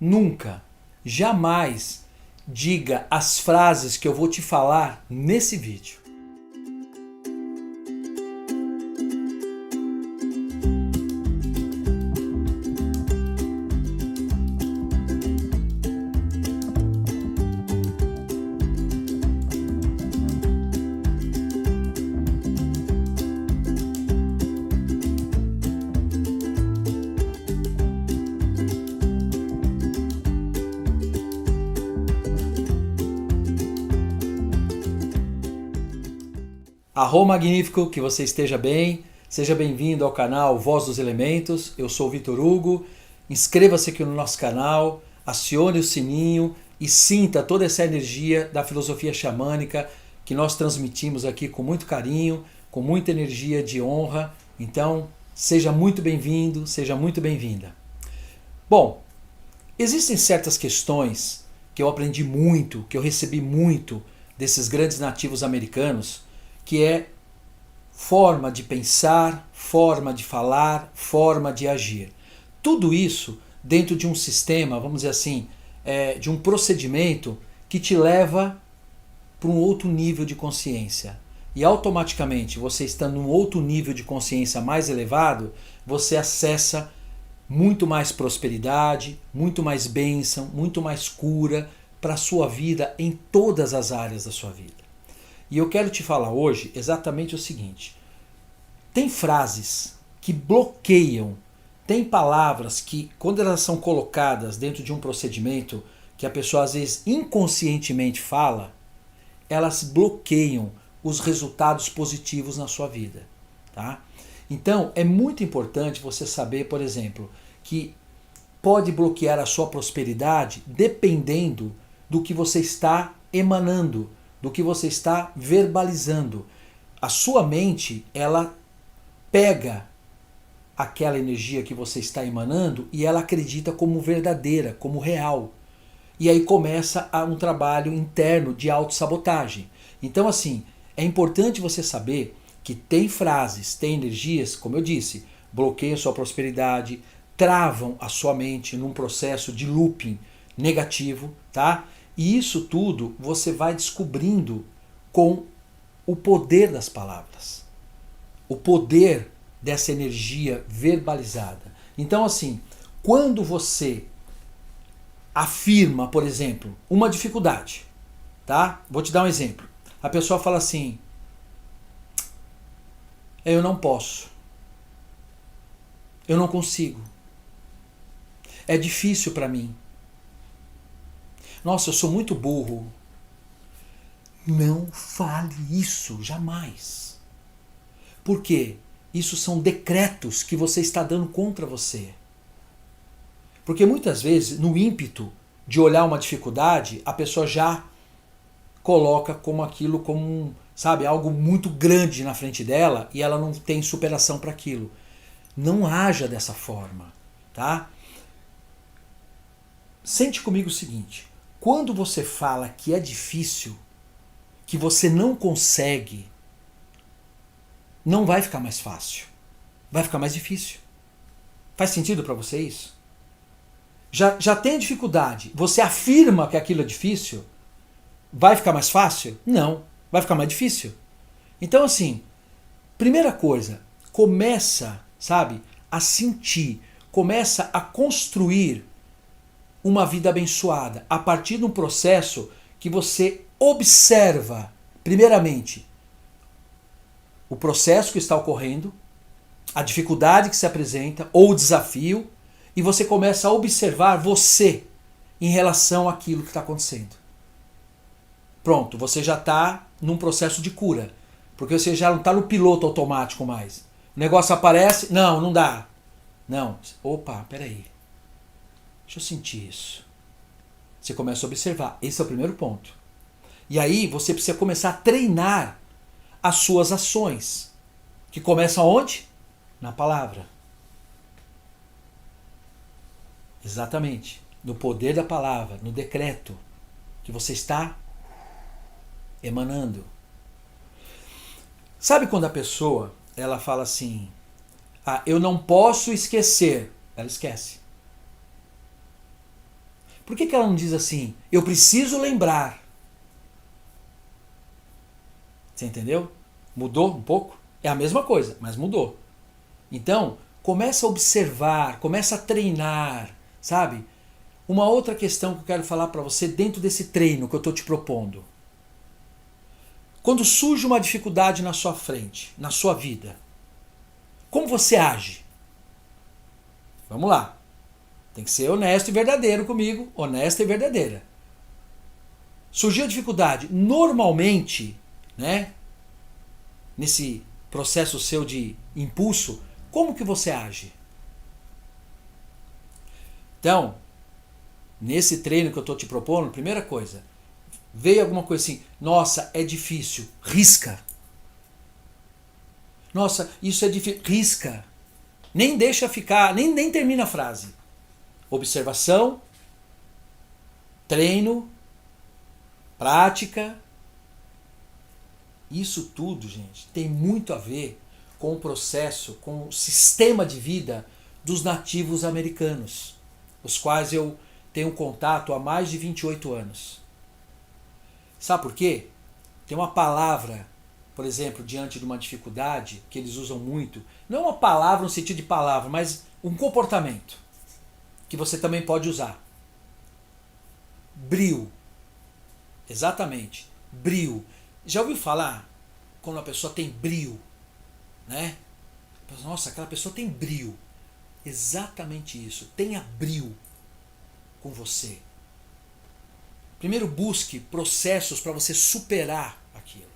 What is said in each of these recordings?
nunca, jamais diga as frases que eu vou te falar nesse vídeo. Arro magnífico, que você esteja bem, seja bem-vindo ao canal Voz dos Elementos, eu sou o Vitor Hugo, inscreva-se aqui no nosso canal, acione o sininho e sinta toda essa energia da filosofia xamânica que nós transmitimos aqui com muito carinho, com muita energia de honra, então seja muito bem-vindo, seja muito bem-vinda. Bom, existem certas questões que eu aprendi muito, que eu recebi muito desses grandes nativos americanos, que é forma de pensar, forma de falar, forma de agir. Tudo isso dentro de um sistema, vamos dizer assim, de um procedimento que te leva para um outro nível de consciência. E automaticamente, você estando num outro nível de consciência mais elevado, você acessa muito mais prosperidade, muito mais bênção, muito mais cura para a sua vida em todas as áreas da sua vida. E eu quero te falar hoje exatamente o seguinte: tem frases que bloqueiam, tem palavras que, quando elas são colocadas dentro de um procedimento que a pessoa às vezes inconscientemente fala, elas bloqueiam os resultados positivos na sua vida. Tá? Então é muito importante você saber, por exemplo, que pode bloquear a sua prosperidade dependendo do que você está emanando, do que você está verbalizando. A sua mente, ela pega aquela energia que você está emanando e ela acredita como verdadeira, como real. E aí começa um trabalho interno de autossabotagem. Então assim, é importante você saber que tem frases, tem energias, como eu disse, bloqueiam sua prosperidade, travam a sua mente num processo de looping negativo, tá? E isso tudo você vai descobrindo com o poder das palavras, o poder dessa energia verbalizada. Então assim, quando você afirma, por exemplo, uma dificuldade, tá? Vou te dar um exemplo. A pessoa fala assim: eu não posso, eu não consigo, é difícil para mim. Nossa, eu sou muito burro. Não fale isso, jamais. Por quê? Isso são decretos que você está dando contra você. Porque muitas vezes, no ímpeto de olhar uma dificuldade, a pessoa já coloca como aquilo como, sabe, algo muito grande na frente dela e ela não tem superação para aquilo. Não haja dessa forma, tá? Sente comigo o seguinte: quando você fala que é difícil, que você não consegue, não vai ficar mais fácil. Vai ficar mais difícil. Faz sentido para você isso? Já tem dificuldade, você afirma que aquilo é difícil, vai ficar mais fácil? Não, vai ficar mais difícil. Então assim, primeira coisa, começa, sabe, a sentir, começa a construir uma vida abençoada a partir de um processo que você observa, primeiramente, o processo que está ocorrendo, a dificuldade que se apresenta ou o desafio, e você começa a observar você em relação àquilo que está acontecendo. Pronto, você já está num processo de cura, porque você já não está no piloto automático mais. O negócio aparece, não dá. Não, opa, peraí. Deixa eu sentir isso. Você começa a observar. Esse é o primeiro ponto. E aí você precisa começar a treinar as suas ações. Que começam onde? Na palavra. Exatamente. No poder da palavra, no decreto que você está emanando. Sabe quando a pessoa ela fala assim: eu não posso esquecer. Ela esquece. Por que ela não diz assim, eu preciso lembrar? Você entendeu? Mudou um pouco? É a mesma coisa, mas mudou. Então, começa a observar, começa a treinar, sabe? Uma outra questão que eu quero falar para você dentro desse treino que eu estou te propondo. Quando surge uma dificuldade na sua frente, na sua vida, como você age? Vamos lá. Tem que ser honesto e verdadeiro comigo, honesta e verdadeira. Surgiu a dificuldade, normalmente, né, nesse processo seu de impulso, como que você age? Então, nesse treino que eu estou te propondo, primeira coisa, veio alguma coisa assim, nossa, é difícil, risca. Nossa, isso é difícil, risca. Nem deixa ficar, nem termina a frase. Observação, treino, prática. Isso tudo, gente, tem muito a ver com o processo, com o sistema de vida dos nativos americanos, os quais eu tenho contato há mais de 28 anos. Sabe por quê? Tem uma palavra, por exemplo, diante de uma dificuldade, que eles usam muito, não é uma palavra no sentido de palavra, mas um comportamento, que você também pode usar. Brio. Exatamente. Brio. Já ouviu falar quando a pessoa tem brio? Né? Nossa, aquela pessoa tem brio. Exatamente isso. Tenha brio com você. Primeiro busque processos para você superar aquilo.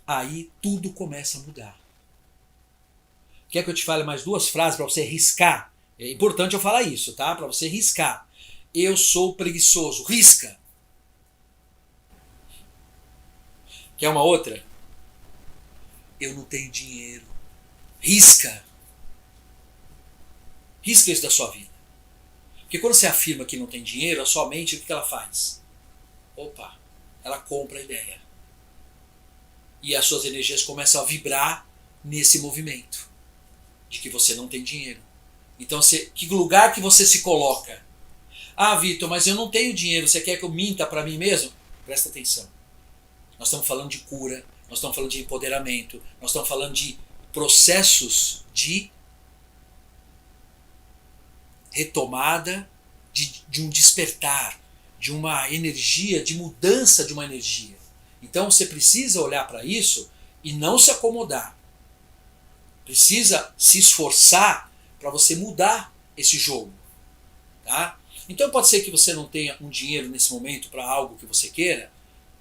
Aí tudo começa a mudar. Quer que eu te fale mais duas frases para você riscar? É importante eu falar isso, tá? Para você riscar. Eu sou preguiçoso. Risca. Quer uma outra? Eu não tenho dinheiro. Risca. Risca isso da sua vida. Porque quando você afirma que não tem dinheiro, a sua mente, o que ela faz? Opa, ela compra a ideia. E as suas energias começam a vibrar nesse movimento de que você não tem dinheiro. Então, que lugar que você se coloca? Ah, Vitor, mas eu não tenho dinheiro, você quer que eu minta para mim mesmo? Presta atenção. Nós estamos falando de cura, nós estamos falando de empoderamento, nós estamos falando de processos de retomada, de um despertar, de uma energia, de mudança de uma energia. Então você precisa olhar para isso e não se acomodar. Precisa se esforçar para você mudar esse jogo. Tá? Então pode ser que você não tenha um dinheiro nesse momento para algo que você queira.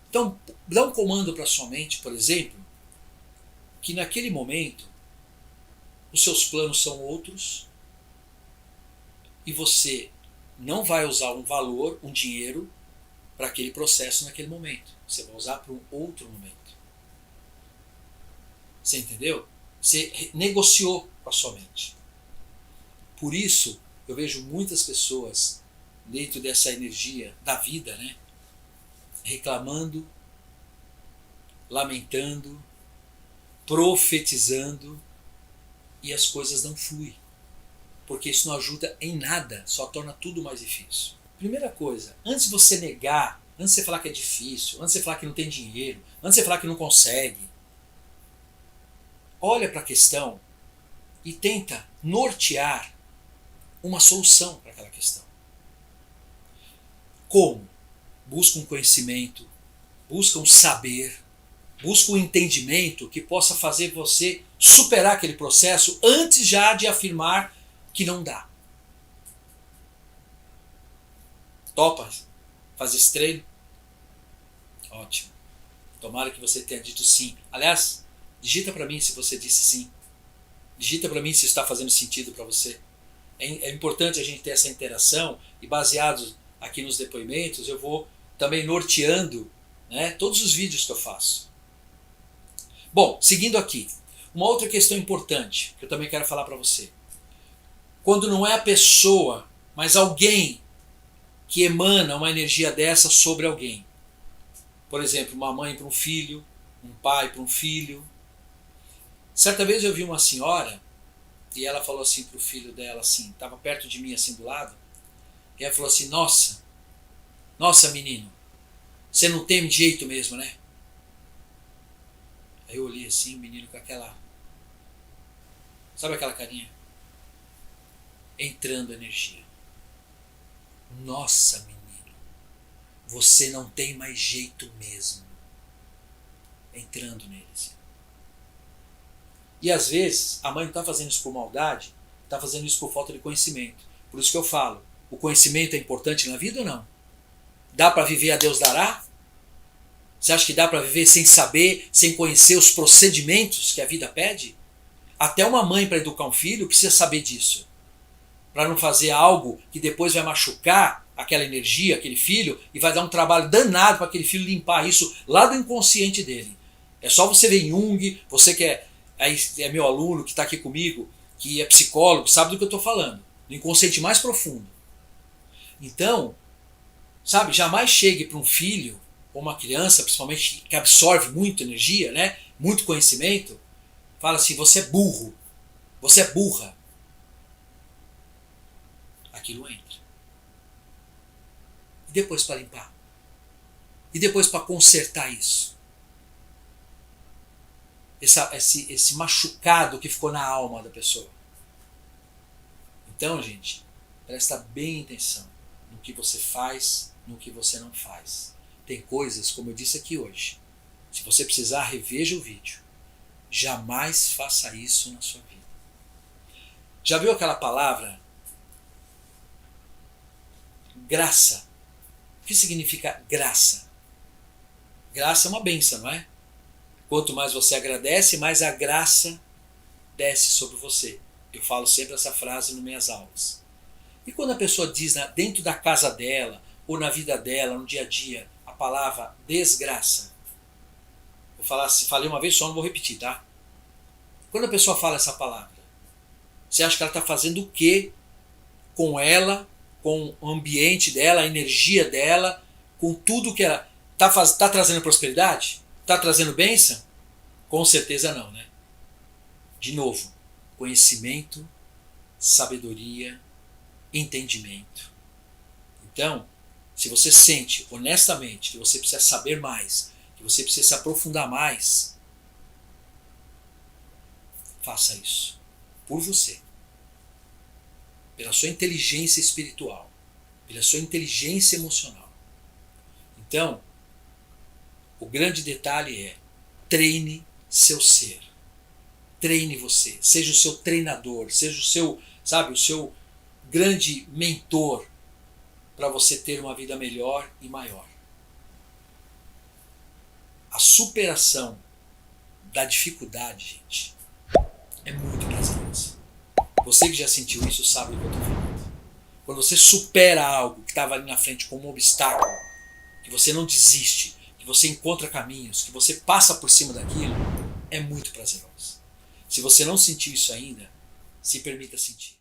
Então dá um comando para sua mente, por exemplo, que naquele momento os seus planos são outros e você não vai usar um valor, um dinheiro, para aquele processo naquele momento. Você vai usar para um outro momento. Você entendeu? Você negociou com a sua mente. Por isso, eu vejo muitas pessoas dentro dessa energia da vida, né, reclamando, lamentando, profetizando, e as coisas não fluem. Porque isso não ajuda em nada, só torna tudo mais difícil. Primeira coisa, antes de você negar, antes de você falar que é difícil, antes de você falar que não tem dinheiro, antes de você falar que não consegue, olha para a questão e tenta nortear uma solução para aquela questão. Como? Busca um conhecimento, busca um saber, busca um entendimento que possa fazer você superar aquele processo antes já de afirmar que não dá. Topa fazer esse treino? Ótimo. Tomara que você tenha dito sim. Aliás, digita para mim se você disse sim. Digita para mim se está fazendo sentido para você. É importante a gente ter essa interação e baseado aqui nos depoimentos, eu vou também norteando, né, todos os vídeos que eu faço. Bom, seguindo aqui. Uma outra questão importante que eu também quero falar para você. Quando não é a pessoa, mas alguém que emana uma energia dessa sobre alguém. Por exemplo, uma mãe para um filho, um pai para um filho. Certa vez eu vi uma senhora E ela falou assim pro filho dela, assim, tava perto de mim, assim, do lado. E ela falou assim, nossa menino, você não tem jeito mesmo, né? Aí eu olhei assim, o menino com aquela, sabe aquela carinha? Entrando energia. Nossa menino, você não tem mais jeito mesmo. Entrando nele assim. E às vezes a mãe não está fazendo isso por maldade, está fazendo isso por falta de conhecimento. Por isso que eu falo, o conhecimento é importante na vida ou não? Dá para viver a Deus dará? Você acha que dá para viver sem saber, sem conhecer os procedimentos que a vida pede? Até uma mãe para educar um filho precisa saber disso. Para não fazer algo que depois vai machucar aquela energia, aquele filho, e vai dar um trabalho danado para aquele filho limpar isso lá do inconsciente dele. É só você ver Jung, você que é meu aluno, que está aqui comigo, que é psicólogo, sabe do que eu estou falando. Do inconsciente mais profundo. Então, sabe, jamais chegue para um filho, ou uma criança, principalmente que absorve muita energia, né, muito conhecimento, fala assim, você é burro, você é burra. Aquilo entra. E depois para limpar? E depois para consertar isso? Esse machucado que ficou na alma da pessoa. Então, gente, presta bem atenção no que você faz, no que você não faz. Tem coisas, como eu disse aqui hoje, se você precisar, reveja o vídeo. Jamais faça isso na sua vida. Já viu aquela palavra graça? O que significa graça? Graça é uma bênção, não é? Quanto mais você agradece, mais a graça desce sobre você. Eu falo sempre essa frase nas minhas aulas. E quando a pessoa diz dentro da casa dela, ou na vida dela, no dia a dia, a palavra desgraça. Vou falar, se falei uma vez só, não vou repetir, tá? Quando a pessoa fala essa palavra, você acha que ela está fazendo o quê com ela, com o ambiente dela, a energia dela, com tudo que ela... Está trazendo prosperidade? Está trazendo bênção? Com certeza não, né? De novo, conhecimento, sabedoria, entendimento. Então, se você sente honestamente que você precisa saber mais, que você precisa se aprofundar mais, faça isso. Por você. Pela sua inteligência espiritual. Pela sua inteligência emocional. Então, o grande detalhe é treine seu ser. Treine você. Seja o seu treinador. Seja o seu, sabe, o seu grande mentor para você ter uma vida melhor e maior. A superação da dificuldade, gente, é muito prazerosa. Você que já sentiu isso sabe do que eu estou falando. Quando você supera algo que estava ali na frente como um obstáculo, que você não desiste, que você encontra caminhos, que você passa por cima daquilo, é muito prazeroso. Se você não sentiu isso ainda, se permita sentir.